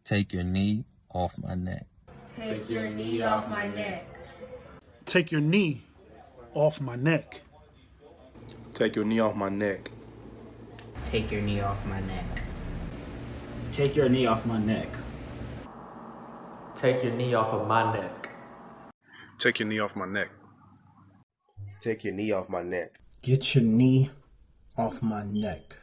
Take your knee off my neck. Take your knee off my neck. Take your knee off my neck. Take your knee off my neck. Take your knee off my neck. Take your knee off my neck. Take your knee off of my neck. Take your knee off my neck. Take your knee off my neck. Get your knee off my neck.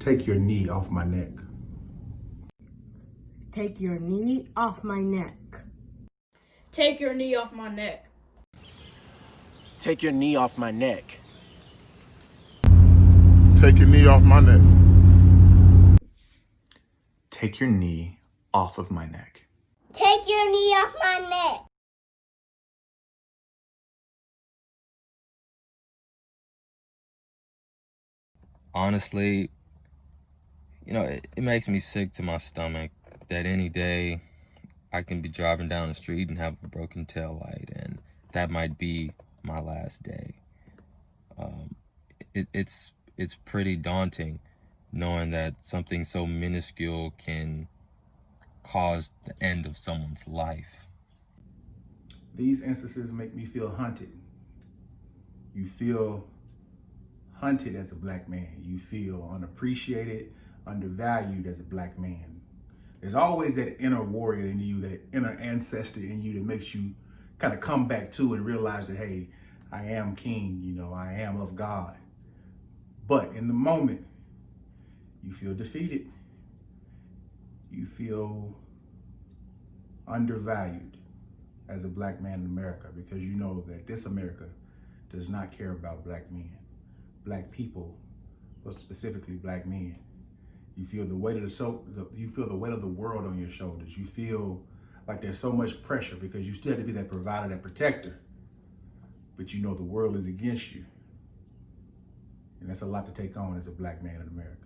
Take your knee off my neck. Take your knee off my neck. Take your knee off my neck. Take your knee off my neck. Take your knee off my neck. Take your knee off of my neck. Take your knee off my neck. Honestly, it makes me sick to my stomach that any day I can be driving down the street and have a broken tail light, and that might be my last day. It's pretty daunting knowing that something so minuscule can cause the end of someone's life. These instances make me feel hunted. You feel hunted as a black man. You feel unappreciated, undervalued as a black man. There's always that inner warrior in you, that inner ancestor in you that makes you kind of come back to and realize that, hey, I am king, I am of God. But in the moment, you feel defeated. You feel undervalued as a black man in America, because you know that this America does not care about black men, black people, but specifically black men. You feel the weight of the weight of the world on your shoulders. You feel like there's so much pressure because you still have to be that provider, that protector, but you know the world is against you. And that's a lot to take on as a black man in America.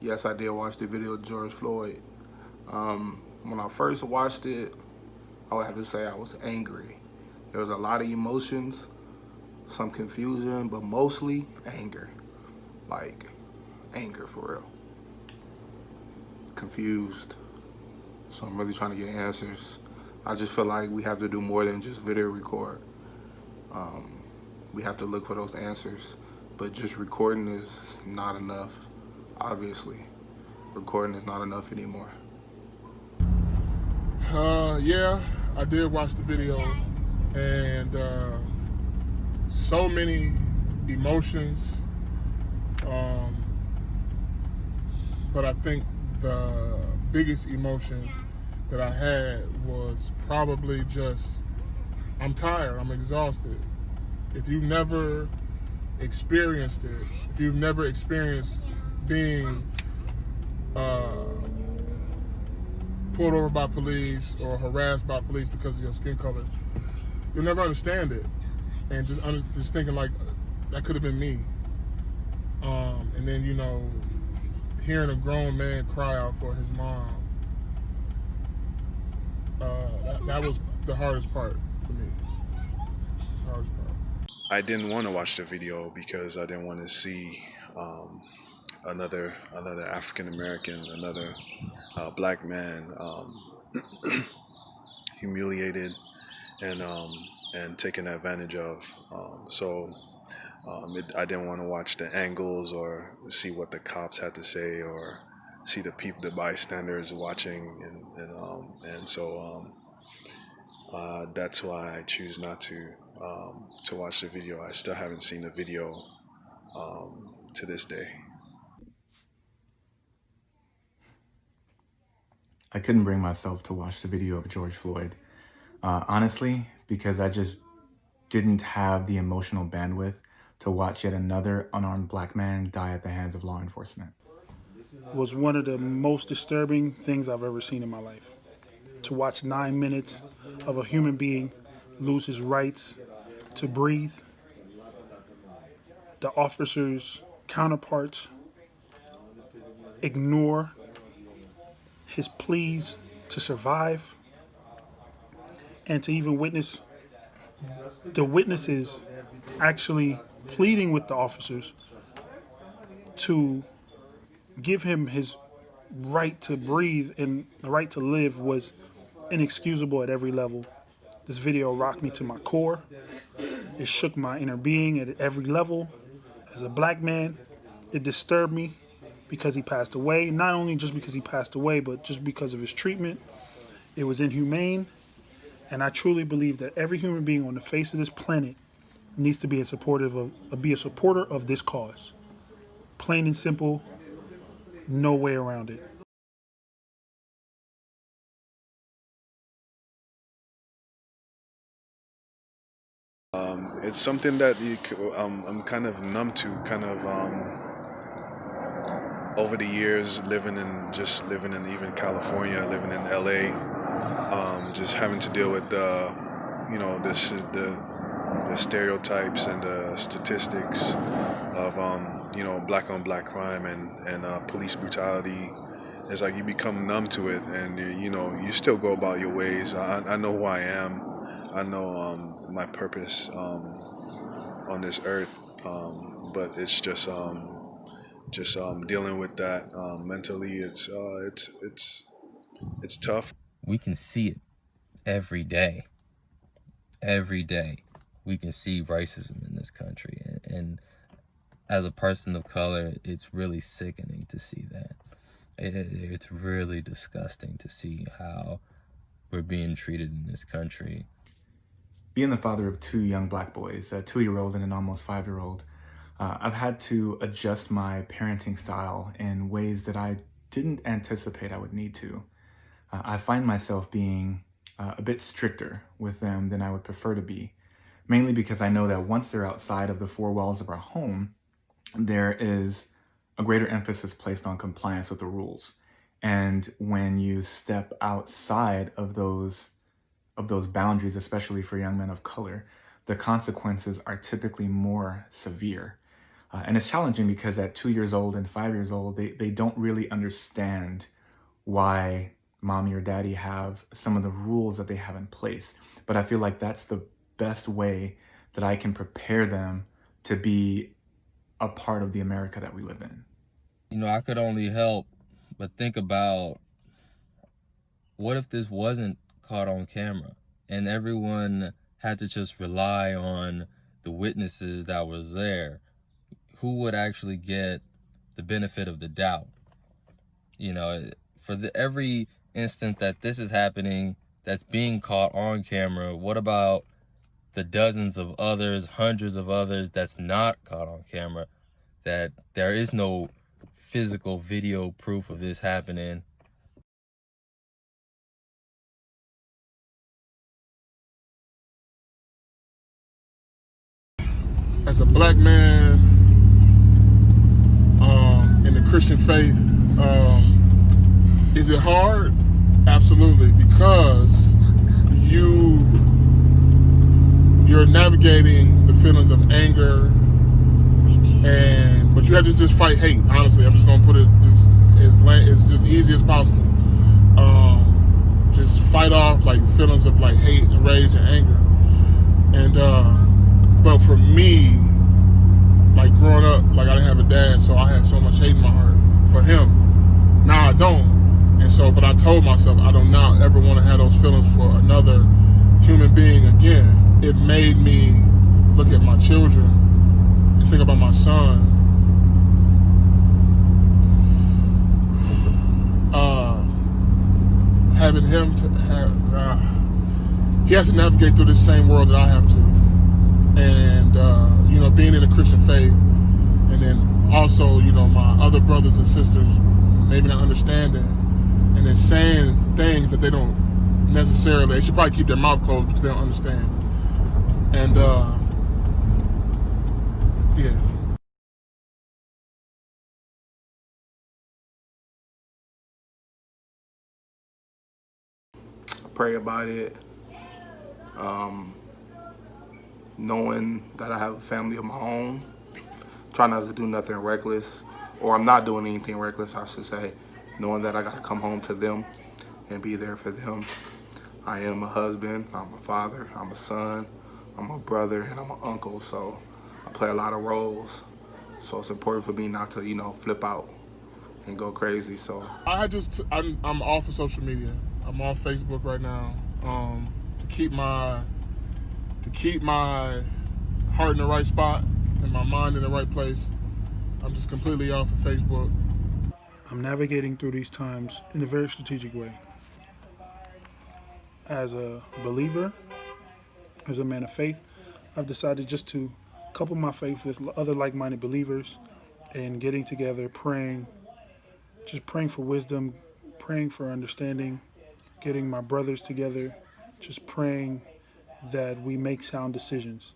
Yes, I did watch the video of George Floyd. When I first watched it, I would have to say I was angry. There was a lot of emotions, some confusion, but mostly anger. Like, anger for real. Confused. So I'm really trying to get answers. I just feel like we have to do more than just video record. We have to look for those answers, but just recording is not enough. Obviously, recording is not enough anymore. Yeah, I did watch the video, and so many emotions, but I think the biggest emotion that I had was probably just, I'm tired, I'm exhausted. If you've never experienced it, if you've never experienced being pulled over by police or harassed by police because of your skin color, you'll never understand it. And just thinking like, that could have been me. And then, hearing a grown man cry out for his mom, that was the hardest part for me. It's the hardest part. I didn't want to watch the video because I didn't want to see another African American, another black man humiliated and taken advantage of. I didn't want to watch the angles or see what the cops had to say or see the bystanders watching, and so that's why I choose not to watch the video. I still haven't seen the video to this day. I couldn't bring myself to watch the video of George Floyd, honestly, because I just didn't have the emotional bandwidth to watch yet another unarmed black man die at the hands of law enforcement. Was one of the most disturbing things I've ever seen in my life. To watch 9 minutes of a human being lose his rights to breathe, the officer's counterparts ignore his pleas to survive, and to even witness the witnesses actually pleading with the officers to give him his right to breathe and the right to live was inexcusable at every level. This video rocked me to my core. It shook my inner being at every level. As a black man, it disturbed me because he passed away. Not only just because he passed away, but just because of his treatment. It was inhumane. And I truly believe that every human being on the face of this planet needs to be a supporter of this cause. Plain and simple, no way around it. It's something that I'm kind of numb to, over the years, living in even California, living in LA, just having to deal with the stereotypes and the statistics of black on black crime and police brutality. It's like you become numb to it, and you still go about your ways. I know who I am. I know my purpose on this earth, but it's just dealing with that mentally. It's tough. We can see it every day. Every day, we can see racism in this country, and as a person of color, it's really sickening to see that. It's really disgusting to see how we're being treated in this country. Being the father of two young black boys, a 2-year-old and an almost 5-year-old, I've had to adjust my parenting style in ways that I didn't anticipate I would need to. I find myself being a bit stricter with them than I would prefer to be, mainly because I know that once they're outside of the four walls of our home, there is a greater emphasis placed on compliance with the rules. And when you step outside of those boundaries, especially for young men of color, the consequences are typically more severe. And it's challenging because at 2 years old and 5 years old, they don't really understand why mommy or daddy have some of the rules that they have in place. But I feel like that's the best way that I can prepare them to be a part of the America that we live in. I could only help but think about, what if this wasn't caught on camera and everyone had to just rely on the witnesses that was there? Who would actually get the benefit of the doubt? For every instant that this is happening, that's being caught on camera, what about the dozens of others, hundreds of others that's not caught on camera, that there is no physical video proof of this happening? As a black man in the Christian faith, is it hard? Absolutely, because you're navigating the feelings of anger, but you have to just fight hate. Honestly, I'm just gonna put it just as easy as possible. Just fight off like feelings of like hate and rage and anger. And but for me, like growing up, like I didn't have a dad, so I had so much hate in my heart for him. Now I don't. And so, but I told myself I do not ever want to have those feelings for another human being again. It made me look at my children and think about my son. Having him to have, he has to navigate through this same world that I have to. And, being in a Christian faith, and then also, my other brothers and sisters maybe not understanding, and then saying things that they don't necessarily, they should probably keep their mouth closed because they don't understand. And, yeah. Pray about it. Knowing that I have a family of my own. Try not to do nothing reckless, or I'm not doing anything reckless, I should say. Knowing that I gotta come home to them and be there for them. I am a husband, I'm a father, I'm a son, I'm a brother, and I'm an uncle, so I play a lot of roles. So it's important for me not to, flip out and go crazy. So I'm off of social media. I'm off Facebook right now. To keep my heart in the right spot and my mind in the right place, I'm just completely off of Facebook. I'm navigating through these times in a very strategic way. As a believer, as a man of faith, I've decided just to couple my faith with other like-minded believers and getting together, praying, just praying for wisdom, praying for understanding, getting my brothers together, just praying that we make sound decisions.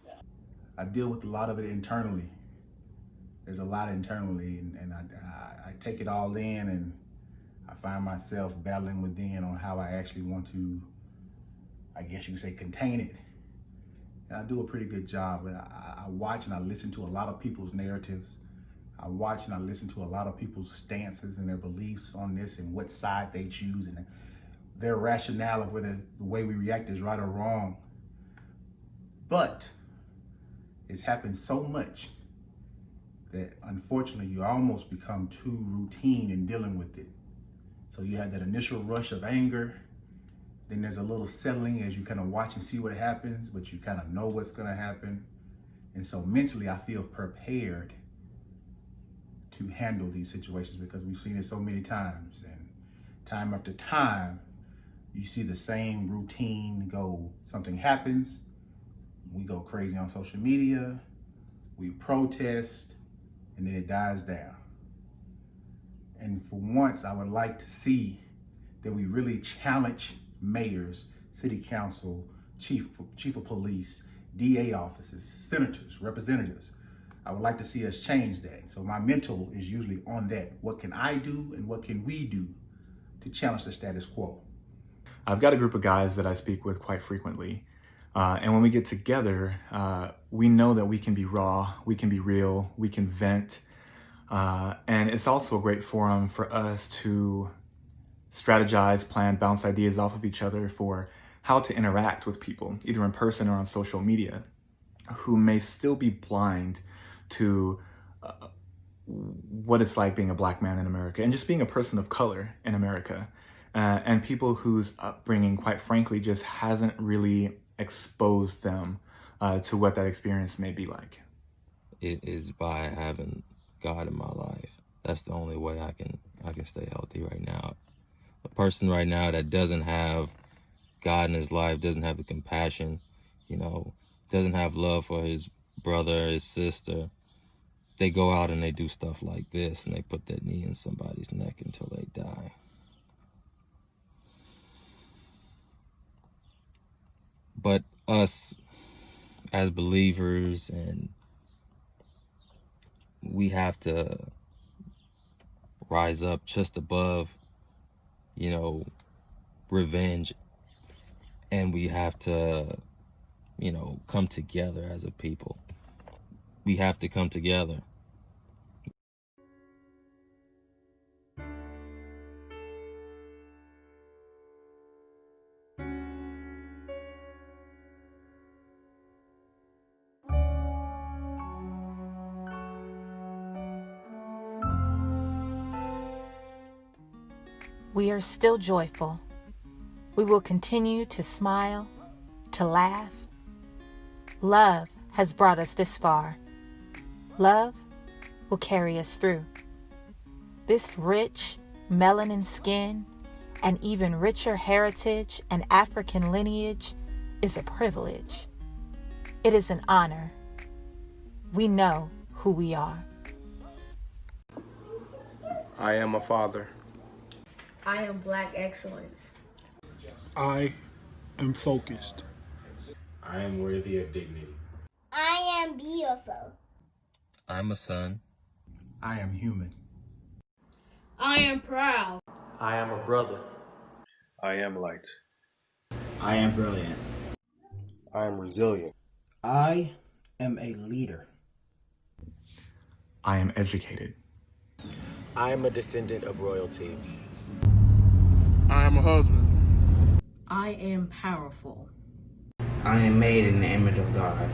I deal with a lot of it internally. There's a lot internally, and I take it all in, and I find myself battling within on how I actually want to, I guess you could say, contain it. And I do a pretty good job, but I watch and I listen to a lot of people's narratives. I watch and I listen to a lot of people's stances and their beliefs on this and what side they choose and their rationale of whether the way we react is right or wrong. But it's happened so much that unfortunately you almost become too routine in dealing with it. So you have that initial rush of anger, then there's a little settling as you kind of watch and see what happens, but you kind of know what's gonna happen. And so mentally I feel prepared to handle these situations because we've seen it so many times, and time after time, you see the same routine go. Something happens, we go crazy on social media, we protest, and then it dies down. And for once, I would like to see that we really challenge mayors, city council, chief of police, DA offices, senators, representatives. I would like to see us change that. So my mental is usually on that. What can I do and what can we do to challenge the status quo? I've got a group of guys that I speak with quite frequently. And when we get together, we know that we can be raw, we can be real, we can vent. And it's also a great forum for us to strategize, plan, bounce ideas off of each other for how to interact with people, either in person or on social media, who may still be blind to what it's like being a Black man in America and just being a person of color in America. And people whose upbringing, quite frankly, just hasn't really exposed them to what that experience may be like. It is by having God in my life. That's the only way I can stay healthy right now. A person right now that doesn't have God in his life, doesn't have the compassion, doesn't have love for his brother, his sister, they go out and they do stuff like this and they put their knee in somebody's neck until they die. But us as believers, and we have to rise up just above, revenge, and we have to, come together as a people. We have to come together. We are still joyful. We will continue to smile, to laugh. Love has brought us this far. Love will carry us through. This rich melanin skin and even richer heritage and African lineage is a privilege. It is an honor. We know who we are. I am a father. I am Black excellence. I am focused. I am worthy of dignity. I am beautiful. I'm a son. I am human. I am proud. I am a brother. I am light. I am brilliant. I am resilient. I am a leader. I am educated. I am a descendant of royalty. I am a husband. I am powerful. I am made in the image of God.